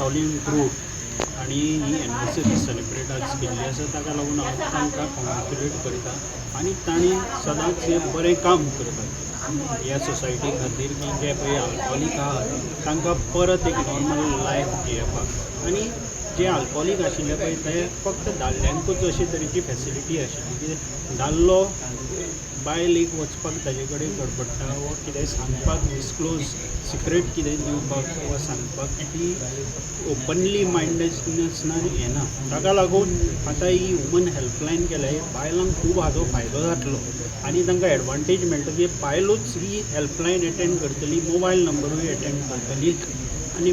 कांसावलीन group आणि ही anniversary celebrate आज केल्ली आसा ताका लागून हांव तांकां कॉंग्रेच्युलेट करता आणि तांणी सदांच हें बरें काम करतात ह्या सोसायटी खातीर की जे पळय आल्कोहॉलीक आहात तांकां परत एक नॉर्मल लायफ जियेवपाक आणि जे आल्कोहॉलीक आशिल्ले पळय ते फक्त दादल्यांकूच अशे तरेची फेसिलिटी आशिल्ली कितें दादलो बायल एक वचपाक ताजे कडेन गडबडटा वा कितेंय सांगपाक डिस्क्लोज सिक्रेट कितें दिवपाक वा सांगपाक ती ओपनली मायंडेडनेसनान येना ताका लागून आतां ही वुमन हेल्पलायन केल्या बायलांक खूब हाजो फायदो जातलो आनी तांकां एडवांटेज मेळटा की बायलूच ही हेल्पलायन एटेंड करतली मोबायल नंबरूय एटेंड करतली आनी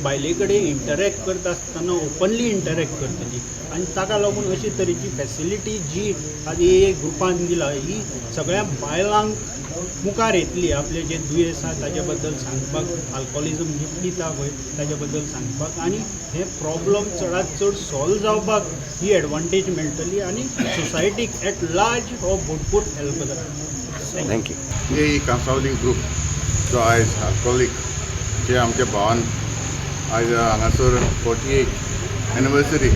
बायले कडेन इंटरेक्ट करता आसतना ओपनली इंटरेक्ट करतली आनी ताका लागून अशी तरेची फेसिलिटी जी आदी एक ग्रुपान दिला ही सगळ्या बायलांक मुखार येतली आपले जे दुयेंस आसा ताजे बद्दल सांगपाक आल्कोहोलिजम पिता पळय ताजे बद्दल सांगपाक आनी हे प्रॉब्लम चडांत चड सॉल्व जावपाक ही एडवांटेज मेळटली आनी सोसायटीक एट लार्ज हो भरपूर हेल्प जाता. थँक्यू. हे कांसावली ग्रूप जो आयज आल्कोहॉलीक जे आमच्या भावान आयज हांगासर 48 एनिवर्सरी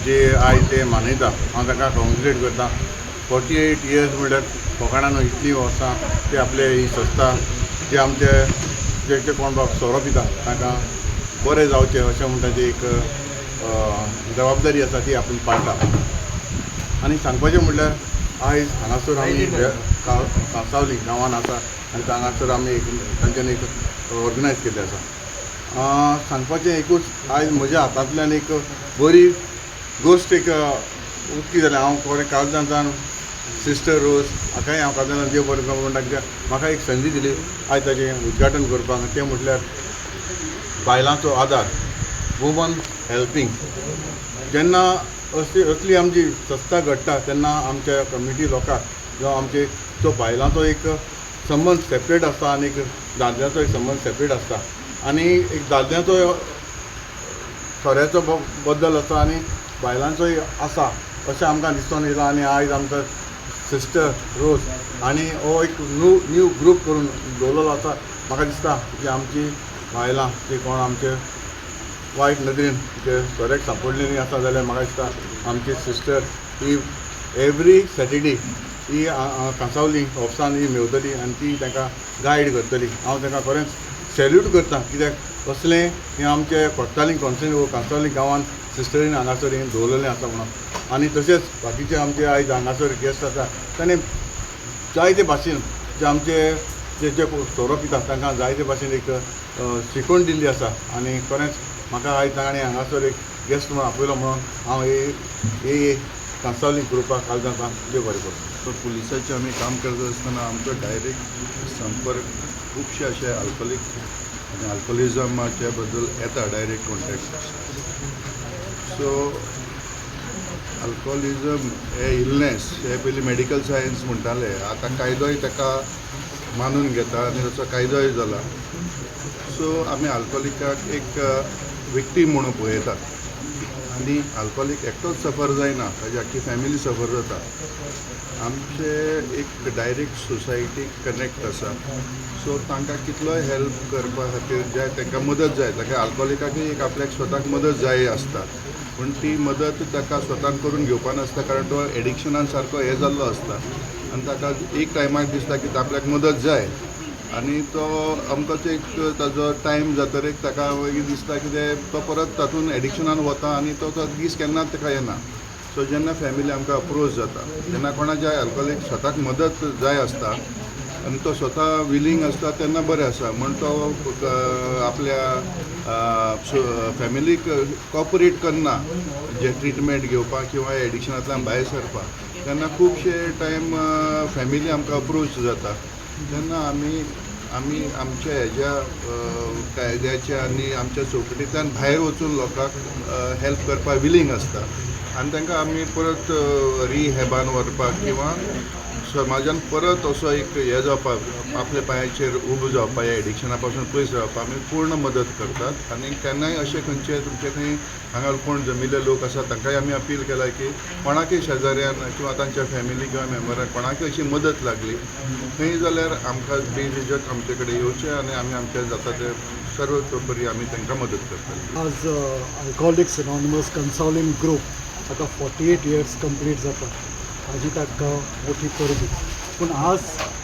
जे आयज ते मनयता हांव ताका कॉंग्रेच्युलेट करता. 48 इयर्स म्हणल्यार कोकणान इतली वर्सां ते आपले ही संस्था जे आमचे जे कोण बाब सोरो पिता तांकां बरें जावचें अशें म्हणटा ती एक जबाबदारी आसा ती आपूण पाळटा. आनी सांगपाचें म्हणल्यार आयज हांगासर आमी कांसावली गांवांत आसा आनी हांगासर आमी एक तांच्यानी एक ऑर्गनायज केल्लें आसा. सांगपाचें एकूच आयज म्हज्या हातांतल्यान एक बरी गोश्ट एक उक्ती जाल्या. हांव कोणें काळजांतल्यान सिस्टर रोज हाकाय हांव काळजांतल्यान देव बरें करूं म्हणटा कित्याक म्हाका एक संदी दिली आयज ताचें उद्घाटन करपाक. तें म्हटल्यार बायलांचो आदार वुमन हेल्पींग. जेन्ना असली आमची संस्था घडटा तेन्ना आमच्या कम्युनिटी लोकांक जो आमचे तो बायलांचो एक संबंद सेपरेट आसता आनी एक दादल्याचो एक संबंद सेपरेट आसता आनी एक दादल्याचो सोऱ्याचो बद्दल आसा आनी बायलांचोय आसा अशें आमकां दिसून येयलां. आनी आयज आमकां सिस्टर रोज आनी हो एक न्यू ग्रूप करून दवरलेलो आसा. म्हाका दिसता की आमची बायलां जी कोण आमचे वायट नदरेन जे सोऱ्याक सांपडलेलीं आसा जाल्यार म्हाका दिसता आमची सिस्टर ही एवरी सॅटर्डे ही कांसावली ऑफिसान ही मेवतली आनी ती तांकां गायड करतली. हांव तांकां खरेंच सॅल्यूट करता कित्याक असलें हें आमचे कोट्टालीं कॉन्स्टिट्युएन्सी वो कांसावली गांवांत सिस्टरीन हांगासर हें दवरलेलें आसा म्हणून. आनी तशेंच बाकीचे आमचे आयज हांगासर गेस्ट आसा ताणें जायते भाशेन जे आमचे जे जे सोरो पिता तांकां जायते भाशेन एक शिकवण दिल्ली आसा. आनी खरेंच म्हाका आयज ताणें हांगासर एक गेस्ट म्हणून आपयलो म्हणून हांव हे कांसावली ग्रुपाक काळजांतल्यान देव बरें करूं. पुलिसाचें आमी काम करता आसतना आमचो डायरेक्ट संपर्क खुबशे अशे आल्कोहॉलीक आनी आल्कोहोलिजमाचे बद्दल येता डायरेक्ट कॉन्टेक्ट. सो आल्कोहोलिजम हे इलनेस हे पयलीं मेडिकल सायन्स म्हणटाले. आतां कायदोय ताका मानून घेता आनी तसो कायदोय जाला. सो आमी आल्कोहॉलिकाक एक विक्टीम म्हणून पळयतात आनी आल्कोहॉलीक एकटोच सफर जायना ताजी आख्खी फॅमिली सफर जाता. आमचे एक डायरेक्ट सोसायटीक कनेक्ट आसा. सो तांकां कितलोय हेल्प करपा खातीर जे तांकां मदत जाय ताका आल्कोहॉलिकाकूय एक आपल्याक स्वताक मदत जाय आसता पूण ती मदत ताका स्वतान करून घेवपा नासता कारण तो एडिक्शनान सारको हे जाल्लो आसता आनी ताका एक टायमाक दिसता की आपल्याक मदत जाय आनी तो अमकोच एक ताजो टायम जातरीक ताका दिसता की तो परत तातूंत एडिक्शनान वता आनी तो दीस केन्नाच ताका येना. सो जेन्ना फॅमिली आमकां अप्रोच जाता जेन्ना कोणाच्या अल्कोहॉलीक स्वताक मदत जाय आसता आनी तो स्वता विलींग आसता तेन्ना बरें आसा म्हण तो आपल्या फॅमिलीक कॉपरेट करना जे ट्रिटमेंट घेवपाक किंवा एडिक्शनांतल्यान भायर सरपाक. तेन्ना खुबशे टायम फॅमिली आमकां अप्रोच जाता तेन्ना आमी आमच्या हेज्या कायद्याच्या आनी आमच्या चौकटींतल्यान भायर वचून लोकांक हेल्प करपाक विलींग आसता आनी तांकां आमी परत रिहॅबान व्हरपाक किंवा समाजान परत असो एक हे जावपाक आपल्या पांयाचेर उबो जावपाक ह्या एडिक्शना पासून पयस रावपाक आमी पूर्ण मदत करतात. आनी केन्नाय अशें खंयचे तुमचे खंय हांगा कोण जमिल्ले लोक आसा तांकांय आमी अपील केला की कोणाकय शेजाऱ्यान किंवा तांच्या फॅमिली किंवा मेंबराक कोणाकय अशी मदत लागली खंय जाल्यार आमकां बेझिजक आमचे कडेन येवचें आनी आमी आमचे जाता ते सर्वतोपरी आमी तांकां मदत करतले. आज अल्कोहोलिक्स एनॉनिमस कन्सॉलिंग ग्रुप आता 48 इयर्स कंप्लीट जाता. हाजी ताका मोठी परबी. पूण आज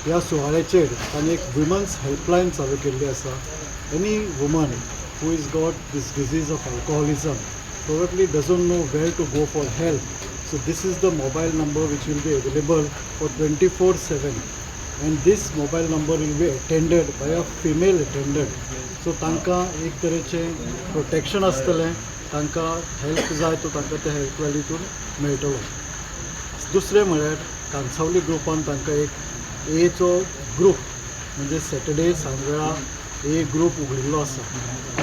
ह्या सुवाळ्याचेर तांणी एक वुमन्स हेल्पलायन चालू केल्ली आसा. Any woman who is got these disease of alcoholism probably doesn't know where to go for help. So this is the mobile number which will be available for 24/7, and this mobile number will be attended by a female attendant. So तांकां एक तरेचें protection आसतलें, तांकां help जाय तो तांकां त्या हेल्पलायनीतून मेळटलो. दुसरें म्हळ्यार कांसावली ग्रुपान तांकां एक एचो ग्रूप म्हणजे सॅटर्डे सांजवेळा ए ग्रूप उगडिल्लो आसा.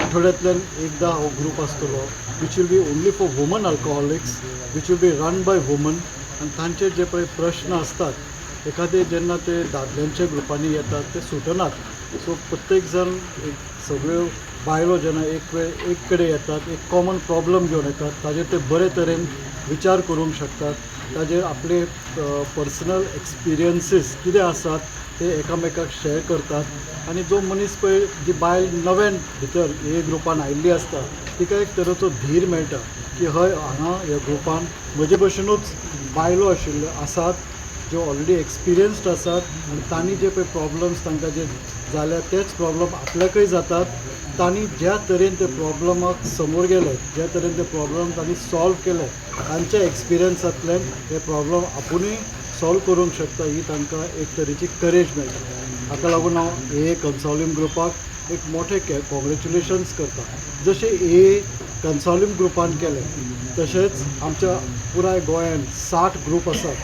आठवड्यांतल्यान एकदां हो ग्रूप आसतलो which will be only for woman alcoholics, which will be run by woman. आनी तांचे जे पळय प्रश्न आसतात एखादे जेन्ना ते दादल्यांच्या ग्रुपांनी येतात ते सुटनात. सो प्रत्येक जण एक सगळ्यो बायलो जेन्ना एक कडेन येतात, एक कॉमन प्रॉब्लम घेवन येतात, ताजेर ते बरे तरेन विचार करूंक शकतात. ताजेर आपले पर्सनल एक्सपिरियन्सीस कितें आसात ते एकामेकाक शेअर करतात. आनी जो मनीस पळय जी बायल नव्यान भितर हे ग्रुपान आयिल्ली आसता तिका एक तरेचो धीर मेळटा की हय हांगा ह्या ग्रुपान म्हजे भशेनूच बायलो आशिल्ल्यो आसात ज्यो ऑलरेडी एक्सपिरियन्स्ड आसात आनी तांणी जे पळय प्रॉब्लम्स तांकां जे जाल्यात तेच प्रॉब्लम आपल्याकय जातात. तांणी ज्या तरेन ते प्रॉब्लमाक समोर गेले, ज्या तरेन ते प्रॉब्लम तांणी सॉल्व केले, तांच्या एक्सपिरियन्सांतल्यान हे प्रॉब्लम आपुणूय सॉल्व करूंक शकता ही तांकां एक तरेची करेज मेळटा. हाका लागून हांव ए कन्सॉलिंग ग्रुपाक एक मोठे कॉंग्रेच्युलेशन्स करता. जशें ए कन्सॉलिंग ग्रुपान केलें तशेंच आमच्या पुराय गोंयान 60 ग्रूप आसात.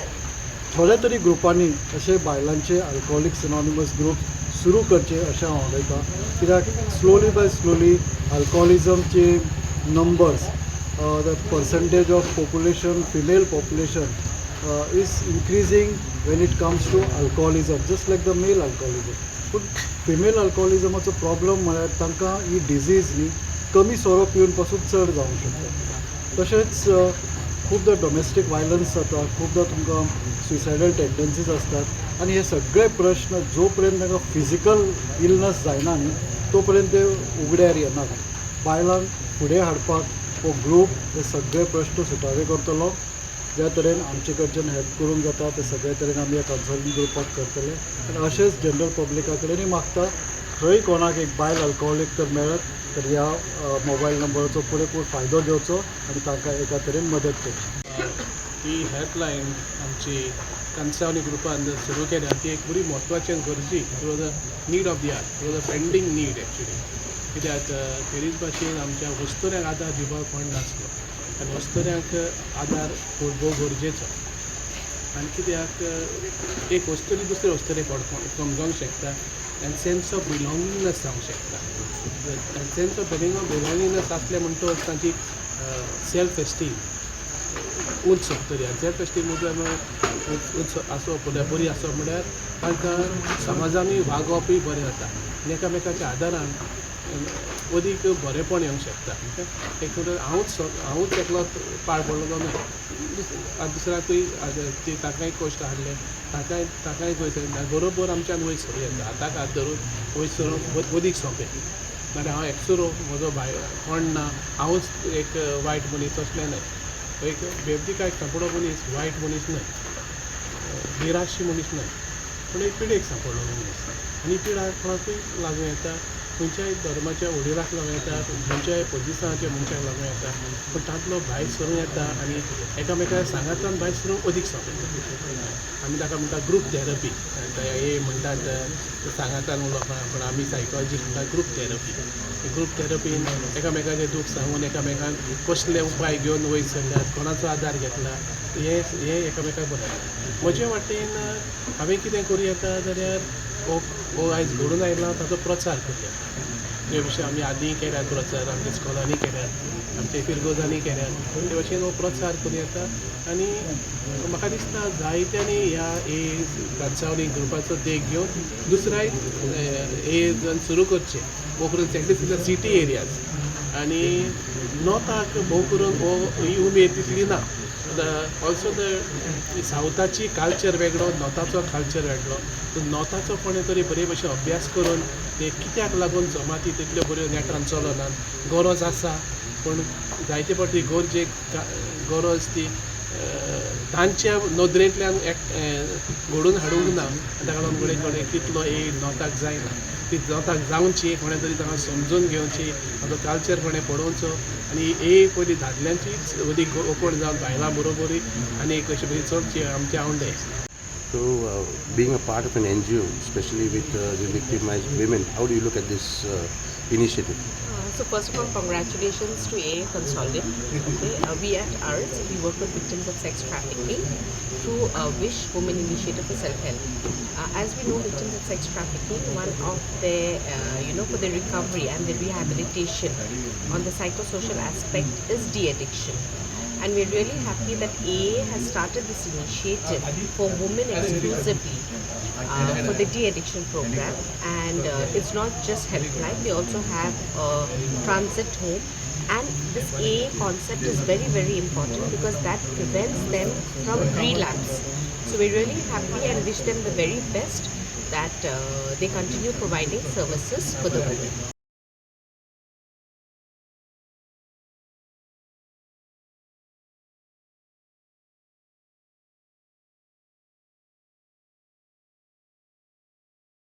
थोड्या तरी ग्रुपांनी अशे बायलांचे अल्कोहोलिक्स एनॉनिमस ग्रूप सुरू करचे अशें हांव उलयतां. कित्याक स्लोली बाय स्लोली अल्कोहोलिजमचे numbers, the percentage of population, female population is increasing when it comes to alcoholism, just like the male alcoholism. पूण फिमेल अल्कोहोलिजमाचो प्रॉब्लम म्हळ्यार तांकां ही डिजीज न्ही कमी सोरो पिवन पासून चड जावंक शकता. तशेंच खुबदां डॉमेस्टीक वायलन्स जाता, खुबदां तुमकां सुसायडल टेंडन्सीज आसतात. आनी हे सगळे प्रश्न जो पर्यंत तांकां फिजिकल इलनस जायना न्ही तो पर्यंत ते उगड्यार येनात. बायलांक फुडें हाडपाक हो ग्रूप हे सगळे प्रश्न सुटावे करतलो. ज्या तरेन आमचे कडच्यान हेल्प करूंक जाता ते सगळे तरेन आमी ह्या कन्सल्टिंग ग्रुपाक करतले. आनी अशेंच जनरल पब्लिका कडेनूय मागता खंय कोणाक एक बायल अल्कोहोलीक तर मेळत तर ह्या मोबायल नंबराचो पुरेपूर फायदो घेवचो आनी तांकां एका तरेन मदत करची. ही हेल्पलायन आमची कन्सावली ग्रुपान सुरू केल्या ती एक बरी म्हत्वाची गरजी. It was a need of the hour, it was a pending need actually. कित्याक तेरीच भाशेन आमच्या वस्तुऱ्यांक आदार दिवप कोण नासलो आनी वस्तुऱ्यांक आदार भोव गरजेचो. आनी कित्याक एक वस्तुरी दुसरे वस्तुरे समजोंक शकता आनी सेन्स ऑफ बिलॉंगिंगनेस जावंक शकता. आनी सेन्स ऑफ बिलॉंगिंगनेस आसले म्हणटच तांची सेल्फ एस्टीम उंच सोंपतली. आनी सेल्फ एस्टीम उंच आसप बरी आसप म्हळ्यार तांकां समाजानूय वागोवपूय बरें जाता आनी एकामेकाच्या आदारान अदीक बरेंपण येवंक शकता. एक हांवूच एकलो पाड पडलो न्हय, दुसऱ्याकूय ताकाय कश्ट हाडले, ताकाय वयर बरोबर आमच्यान वयर सरूं येता. आतां हात धरून वयर सरून अदीक सोंपें. नाल्यार हांव एकसुरो म्हजो कोण ना, हांवूच एक वायट मनीस तसलें न्हय. एक बेबदिकाय सांपडो मनीस वायट मनीस न्हय, निराशी मनीस न्हय, पूण एक पिडेक सांपडलो मनीस. आनी पिडा कोणाकूय लागूं येता, खंयच्याय धर्माच्या वडिलाक लागूं येता, खंयच्याय पोजिशनाच्या मनशाक लागूं येता. पूण तांतलो भायर सरूं येता आनी एकामेका सांगातान भायर सरूं अदीक सांगता. आमी ताका म्हणटा ग्रूप थेरपी. हे म्हणटात सांगातान उलोवपाक, पूण आमी सायकोलॉजिस्ट म्हणटा ग्रूप थेरपी. ग्रूप थेरपीन एकामेकाचें दूख सांगून एकामेकांक कसले उपाय घेवन वयर सरल्यात, कोणाचो आदार घेतला हे एकामेकाक बरें. म्हजे वाटेन हांवें कितें करूं येता जाल्यार हो आयज घडून आयला ताचो प्रचार करूं येता. हे विशय आमी आदीं केल्यात प्रचार, आमच्या स्कॉलांनी केल्यात, आमच्या फिरगोजांनी केल्यात. ते भशेन हो प्रचार करूं येता. आनी म्हाका दिसता जायत्यांनी ह्या कन्सावली ग्रुपाचो देख घेवन दुसऱ्याय हे सुरू करचे. भोव करून at least in the city areas. आनी नॉर्थाक भोव करून ही उमेद तितली ना. ऑल्सो द सावथाची कल्चर वेगळो नॉर्थाचो कल्चर वेगळो तो नॉर्थाचो कोणें तरी बरे भशेन अभ्यास करून ते कित्याक लागून जमाती तितल्यो बऱ्यो नेटान चलनात गरज आसा पूण जायते फावटी गरज ती तांच्या नदरेंतल्यान घडोवन हाडूंक ना ताका लागून कडेन तितलो नॉर्थाक जायना ती नॉर्थाक जावची कोणें तरी तांकां समजून घेवची ताचो कल्चर कोणें पळोवचो आनी पयली दादल्यांचीच मदीं ओपन जावन बायलां बरोबरी आनी अशें बरी चडची आमचे आवडे. So, being a part of an NGO, especially with the victimized women, how do you look at this initiative? So first of all, congratulations to AA Consortium. Okay, we at ours, we work with victims of sex trafficking through Wish Women Initiative for Self-Help. As we know, victims of sex trafficking, one of their, for their recovery and their rehabilitation on the psychosocial aspect is de-addiction. And we're really happy that AA has started this initiative for women exclusively for the de-addiction program. And it's not just helpline, they also have a transit home. And this AA concept is very, very important because that prevents them from relapse. So we're really happy and wish them the very best that they continue providing services for the women.